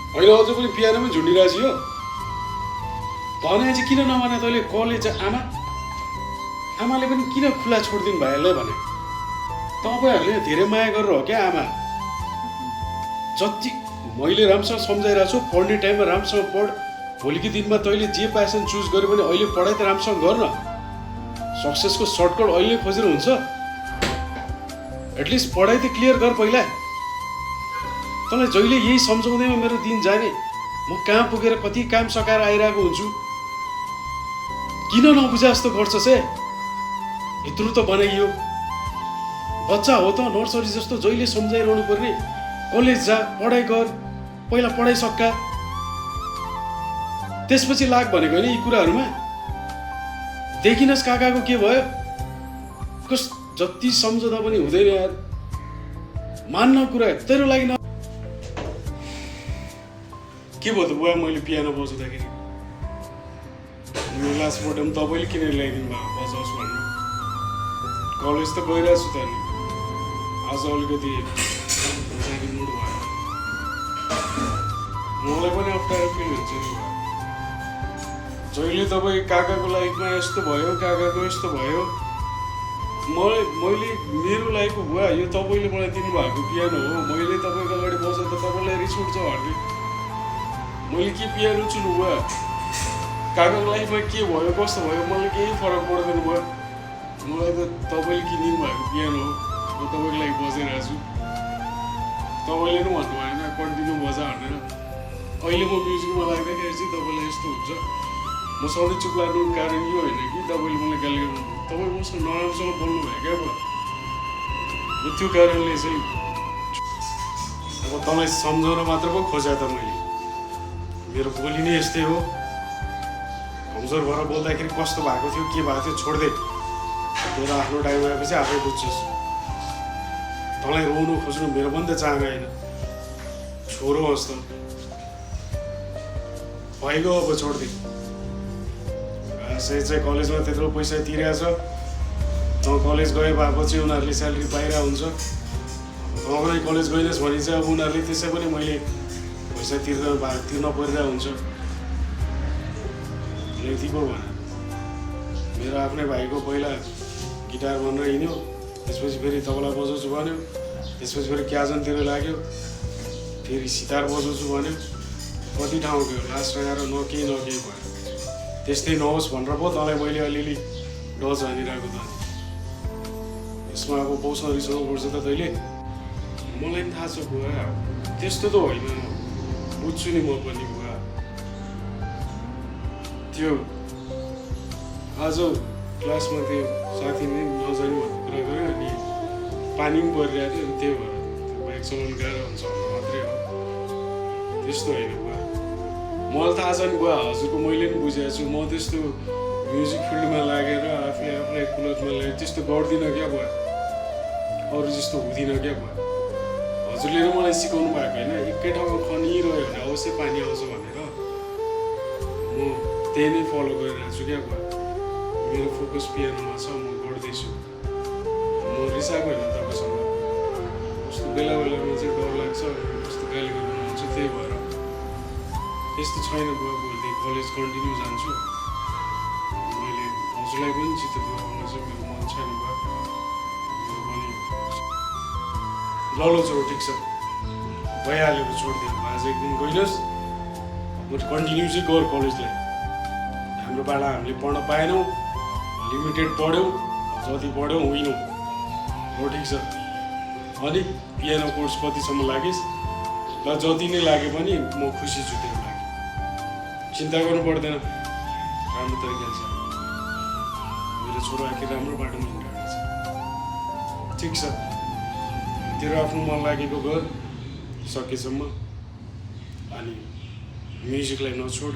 अहिले अझ पनि पियानोमै झुन्डिरहेको छु यो भने चाहिँ किन नभने तैँले कलेज आमाले पनि किन खुला छोडिदिनु भइहाल्यो भने तपाईँहरूले धेरै माया गरेर हो क्या आमा जति मैले राम्रोसँग सम्झाइरहेको छु पढ्ने टाइममा राम्रोसँग पढ भोलिको दिनमा तैँले जे प्यासन चुज गर्यो भने अहिले पढाइ त राम्रोसँग गर न सक्सेसको सर्टकट अहिले खोजेर हुन्छ एटलिस्ट पढाइ त क्लियर गर पहिला तँलाई जहिले यही सम्झाउँदैमा मेरो दिन जाने म कहाँ पुगेर कति काम सकाएर आइरहेको हुन्छु किन नबुझे जस्तो गर्छस् है यत्रो त बनाइयो बच्चा हो त नर्सरी जस्तो जहिले सम्झाइरहनु पर्ने कलेज जा पढाइ गर पहिला पढाइ सक्का त्यसपछि लाग भनेको होइन यी कुराहरूमा देखिनस् काकाको के भयो कस जति सम्झँदा पनि हुँदैन यार मान्न कुरा तेरो लागि न के भयो त बुवा मैले पियानो बजाउँदाखेरि मेरो लास्ट पटम तपाईँले किनेर ल्याइदिनु भएको बजाओस् भन्नु कलेज त गइरहेको छु त नि आज अलिकति मुड भयो मलाई पनि अप्ठ्यारो फिल हुन्छ नि जहिले तपाईँ काकाको लाइफमा यस्तो भयो काकाको यस्तो भयो मैले मेरो लाइफको बुवा यो तपाईँले मलाई दिनुभएको पियानो हो मैले तपाईँको अगाडि बजाउँदा तपाईँलाई रिस उठ्छ भन्ने मैले के पियानो चुनु बुवा काकाको लाइफमा के भयो कस्तो भयो मलाई केही फरक पर्दैन बुवा मलाई त तपाईँले किनिदिनु भएको पियानो हो म तपाईँको लागि बजाइरहेको छु तपाईँले पनि भन्नु भएन कन्टिन्यू बजा भनेर अहिले म म्युजिकमा लाग्दाखेरि चाहिँ तपाईँलाई यस्तो हुन्छ म सधैँ चुप लाग्नु कारण यो होइन कि तपाईँले मलाई गाली गर्नु तपाईँ मसँग नराम्रोसँग बोल्नु भयो क्या बुवा त्यो कारणले चाहिँ अब तँलाई सम्झाउन मात्र पो खोजा त मैले मेरो बोली नै यस्तै हो कमजोर भएर बोल्दाखेरि कस्तो भएको थियो के भएको थियो छोड्दै तेरो आफ्नो टाइम आएपछि आफै बुझ्छस् तँलाई रोउनु खोज्नु मेरो पनि त चाहना होइन छोरो होस् त भइगयो अब छोडिदिए सही चाहिँ कलेजमा त्यत्रो पैसा तिरेछ त कलेज गए भएपछि उनीहरूले स्यालेरी पाइरहेको हुन्छ तपाईँ कलेज गइनस् भने चाहिँ अब उनीहरूले त्यसै पनि मैले पैसा तिर्न परिरहेको हुन्छ यति पो भने मेरो आफ्नै भाइको पहिला गिटार भनेर हिँड्यो त्यसपछि फेरि तबला बजाउँछु भन्यो त्यसपछि फेरि क्याजनतिर लाग्यो फेरि सितार बजाउँछु भन्यो कति ठाउँ गयो लास्ट आएर न केही भयो त्यस्तै नहोस् भनेर पो तँलाई मैले अलिअलि डज हानिरहेको त यसमा अब पाउँछ रिसाउनु पर्छ त तैँले मलाई पनि थाहा छ बुवा त्यस्तो त होइन बुझ्छु नि म पनि बुवा त्यो आज क्लासमा त्यो साथीले नजाने भन्ने कुरा गऱ्यो अनि पानी पनि परिरहेको थियो त्यही भएर बाइक चलाउनु गाह्रो हुन्छ भन्ने मात्रै हो त्यस्तो होइन बुवा मलाई थाहा छ नि बुवा हजुरको मैले पनि बुझेको छु म त्यस्तो म्युजिक फिल्डमा लागेर आफूलाई कुलतमा लागेर त्यस्तो गर्दिनँ क्या बुवा अरू जस्तो हुँदिनँ क्या बुवा हजुरले नै मलाई सिकाउनु भएको होइन एकै ठाउँमा खनिरह्यो भने अवश्य पानी आउँछ भनेर म त्यही नै फलो गरिरहेको छु क्या बुवा मेरो फोकस पियानोमा छ म गर्दैछु म रिसाएको होइन तपाईँसँग कस्तो बेला बेलामा चाहिँ डर लाग्छ कस्तो गाली गर्नुहुन्छ त्यही भएर त्यस्तो छैन बुवा भोलि कलेज कन्टिन्यू जान्छु मैले हजुरलाई पनि चित्त दुखाउन चाहिँ मेरो मन छैन बुवा मेरो पनि ल छोरो ठिक छ भइहाल्यो छोडिदिनु आज एक दिन गइनस् म कन्टिन्यू चाहिँ गर कलेजलाई हाम्रो पाला हामीले पढ्न पाएनौँ लिमिटेड पढ्यौँ जति पढ्यौँ होइनौँ हो ठिक छ अनि पियानो कोर्स कतिसम्म लागेस् र जति नै लागे पनि म खुसी छु त्यो लागि चिन्ता गर्नु पर्दैन राम्रो तरिकाले छ मेरो छोरो आखिर राम्रो बाटोमा हिँडिरहेको छ ठिक छ तेरो आफ्नो मन लागेको गर सकेसम्म अनि म्युजिकलाई नछोड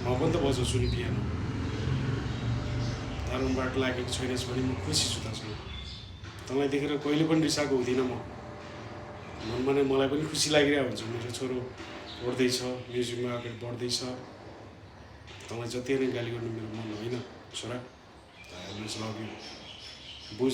म पनि त बजाउँछु नि पियानो नराम्रो बाटो लागेको छैनस् भने म खुसी छु तसँग तँलाई देखेर कहिले पनि रिसाएको हुँदिनँ म मनमा नै मलाई पनि खुसी लागिरहेको हुन्छ मेरो छोरो पढ्दैछ म्युजिकमा अगाडि बढ्दैछ तँलाई जति नै गाली गर्नु मेरो मन होइन छोरा बुझ